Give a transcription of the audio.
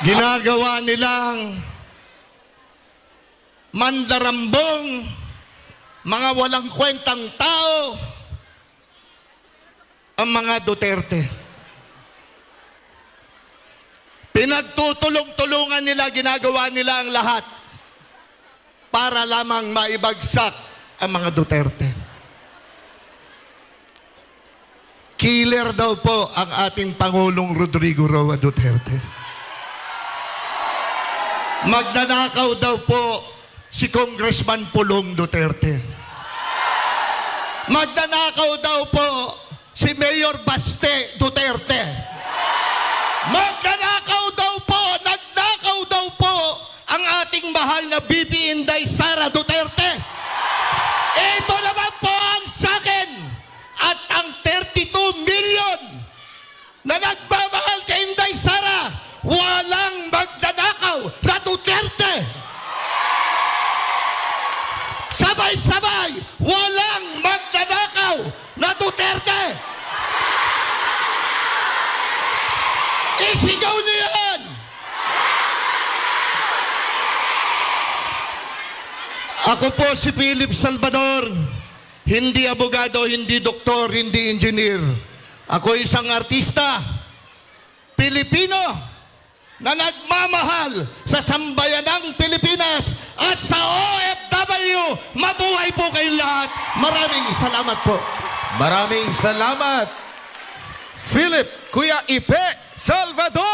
Ginagawa nilang mandarambong, mga walang kwentang tao, ang mga Duterte. Pinagtutulong-tulungan nila, ginagawa nila ang lahat para lamang maibagsak ang mga Duterte. Killer daw po ang ating Pangulong Rodrigo Roa Duterte. Magnanakaw daw po si Congressman Pulong Duterte. Magnanakaw daw po si Mayor Baste Duterte. Magnanakaw daw po, nagnakaw daw po ang ating mahal na BP Inday Sara Duterte. Ito naman po ang sakin at ang 32 million na nagmamahal kay Inday Sara, walang magnanakaw na Duterte. Sabay-sabay, walang magnanakaw na Duterte. Isigaw niyo yan! Ako po si Philip Salvador, hindi abogado, hindi doktor, hindi engineer. Ako isang artista, Pilipino, na nagmamahal sa sambayanang Pilipinas at sa OFW. Mabuhay po kayong lahat. Maraming salamat po. Maraming salamat, Philip Kuya Ipe Salvador!